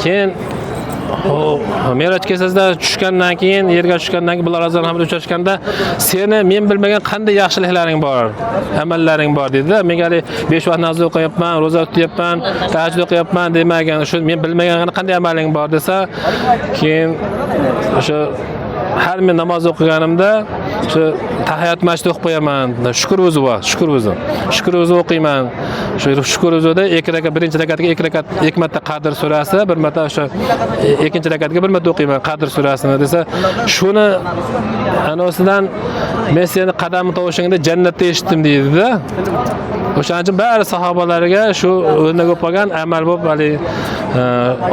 Keyin Me'roj kechasida tushgandan keyin, yerga tushgandan keyin bular azon hamda uchrashganda seni men bilmagan qanday yaxshiliklaring bor, amallaring bor dedi-da. Menga 5 vaqt namoz o'qiyapman, roza tutyapman, tahajjud o'qiyapman demagan, shu men bilmagan qanday amaling bor desa, keyin o'sha har men namoz o'qiganimda shu tahiyat masjid o'qib qo'yaman. Shukr o'zi bor, shukr o'zi. Shukr o'zi o'qiyman. Shu shukr o'zida 2 rakat, birinchi rakatga 2 rakat, 2 marta Qadr surasi, bir marta o'sha ikkinchi rakatga 1 marta o'qiyman Qadr surasini desa, shuni anosidan men seni qadam tovushingda jannatda eshitdim deydi-da. O'shaning uchun bari sahobalarga shu o'rnak bo'lib qolgan amal bo'lib, hali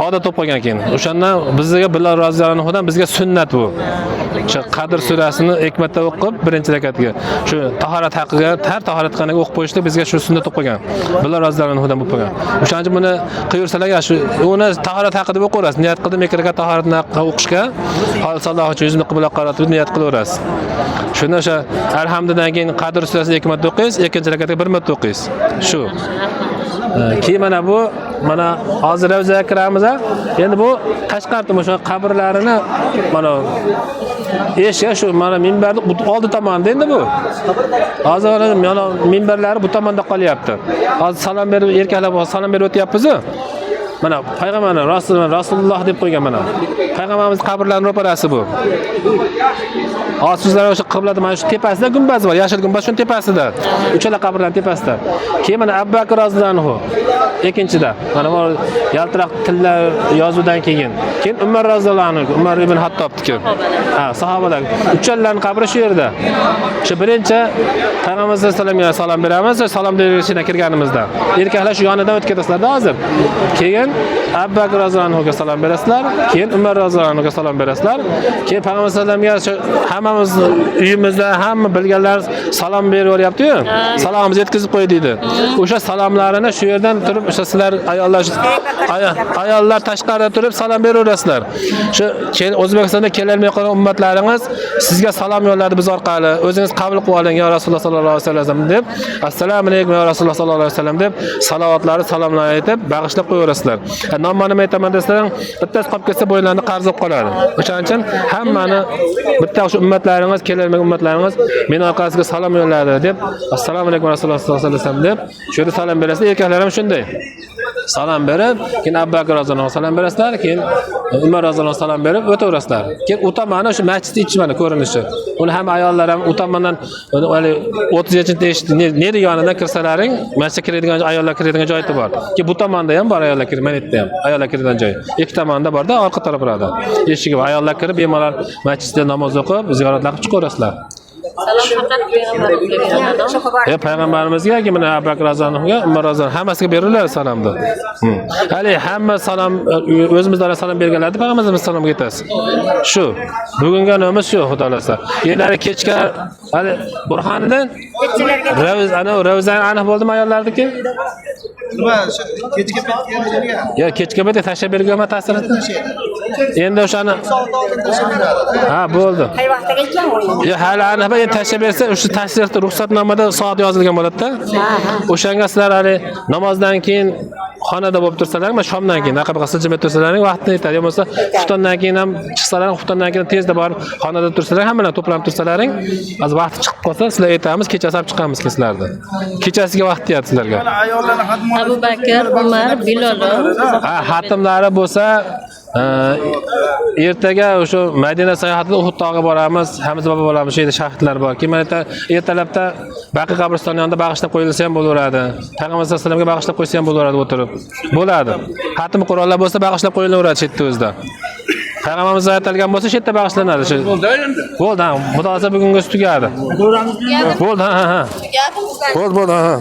odat bo'lib qolgan keyin. O'shandan bizga Bilal roziyallohu anhudan bizga sunnat bu. Shu Qadr surasini 2 marta o'qib, birinchi rakatga shu tahorat haqiga, har tahoratxonaga o'qib qo'yishlik bizga shu sunnat bo'lib qolgan. Bilal roziyallohu anhudan bo'lib qolgan. O'shaning uchun buni qiyursalarga shu uni tahorat haqida o'qirasiz. Niyat qildim 2 rakat tahoratni o'qishga, Alloh uchun yuzni qibla qaratib niyat qilaverasiz. Shunda o'sha alhamdulillah keyin Qadr surasini 2 marta o'qiysiz, ikkinchi rakatga 1 marta o'qiysiz. Shu. Keyin mana hozir ravzaga kiramiz. Endi bu tashqarida o'sha qabrlarini mana eshik shu mana minbarning oldi tomonida endi bu. Hozir mana minbarlari bu tomonda qolyapti. Hozir salom berib erkaklar salom berib o'tyapmiz. Mana payg'ambarlar Rasululloh deb qo'ygan mana. Payg'ambarimiz qabrlarining ro'parasi bu. Hozir sizlar o'sha qiblada mana shu tepasida gumbaz bor, yashil gumbaz shuni tepasida. Uchala qabrlarning tepasida. Keyin mana Abu Bakr roziyallohu anhu ikkinchida. Mana bu yaltiroq tillar yozuvdan keyin. Keyin Umar roziyallohu anhu, Umar ibn Hattobniki. Ha, sahobalar. Uchalaning qabri shu yerda. Shu birinchi Payg'ambar sollallohu alayhi vasallamga salom beramiz, salom berishga kirganimizda. Erkaklar shu yonidan o'tib ketasizlar hozir. Keyin Abu Bakr roziyallohu anhuga salom berasizlar, keyin Umar roziyallohu anhuga salom berasizlar. Keyin Payg'ambar sollallohu alayhi vasallamga hammamiz uyimizda hamma bilganlar salom beraveryapti-yu. Salomimizni yetkazib qo'y deydi. O'sha salomlarini shu yerdan turib, o'sha sizlar ayollar tashqarida turib salom beraverasizlar. Shu O'zbekistonda kelolmay qolgan ummatlaringiz sizga salom yo'lladi biz orqali. O'zingiz qabul qilib oling ya Rasululloh sallallohu alayhi vasallam deb, assalomu alaykum ya Rasululloh sallallohu alayhi vasallam deb salovatlari, salomlarni aytib bag'ishlab qo'yaverasizlar. Nomma nima aytaman desang, bittasi qolib ketsa bo'yinlarni qarz bo'lib qoladi. O'shaning uchun hammani bitta o'sha ummatlaringiz, kelolmagan ummatlaringiz meni orqasiga salom yo'lladi deb, assalomu alaykum Rasululloh sallallohu alayhi vasallam deb shu yerda salom berasizlar. Erkaklar ham shunday. Salom berib, keyin Abu Bakr roziyallohu anhu salom berasizlar, keyin Umar roziyallohu anhu salom berib o'taverasizlar. Keyin u tomoni o'sha masjidning ichi mana ko'rinishi. Uni ham ayollar ham u tomondan 30-chi eshik neri yonidan kirsalaring, masjidga kiradigan ayollar kiradigan joyi bor. Keyin bu tomonda ham bor ayollar kirmaydi ham. Ayollar kiradigan joy. Ikki tomonda borda, orqa taraflarda. Eshigi bor. Ayollar kirib bemalol masjidda namoz o'qib, ziyoratlar qilib chiqaverasizlar. Salom faqat payg'ambarimizga. Payg'ambarimizga, mana Abu Bakr roziyallohu anhuga, Umar roziyallohu anhu hammasiga beriladi salomni. Hali hamma salom o'zimizdan salom berganlarga payg'ambarimiz salom aytasiz. Shu. Bugungi nomimiz shu, xudo xolasa. Endi kechga hali Burxonidan Ravzan aniq bo'ldimi ayollarniki? Nima kechga paytga yo kechga paytga tashlab berganman ta'sirida. Endi o'shani ha bo'ldi. Qay vaqtga ekan o'yin? Yo hali aniq endi tashlab bersa, o'sha tashrifda ruxsatnomada soat yozilgan bo'ladi-da. O'shanga sizlar hali namozdan keyin xonada bo'lib tursalar, mana shomdan keyin aqab qilib tursalaring vaqtni yetadi. Bo'lmasa xuftondan keyin ham chiqsalar, xuftondan keyin tezda borib xonada tursalar, hammalar to'planib tursalaring, az vaqt chiqib qolsa sizlar aytamiz, kechasi olib chiqamiz sizlarni. Kechasiga vaqt deyapti sizlarga. ayollarni xatmi Abu Bakr, Umar, Bilal. Ha, xatmlari bo'lsa ertaga o'sha Madina sayohatida Uhud tog'iga boramiz. Hamza bobo bo'lamiz, shu yerda shahidlar bor. Keyin ertalabda Baqi qabristoni yonida bag'ishlab qo'yilsa ham bo'laveradi. Payg'ambar sollallohu alayhi vasallamga bag'ishlab qo'ysa ham bo'laveradi o'tirib. Bo'ladi. Xatm Qur'onlar bo'lsa bag'ishlab qo'yilaveradi shu yerda o'zida. Payg'ambarimiz aytilgan bo'lsa shu yerda bag'ishlanadi. bo'ldi endi. Bo'ldi, xudo xolasa bugungi tugadi. Bo'ldi, ha. Bo'ldi, ha.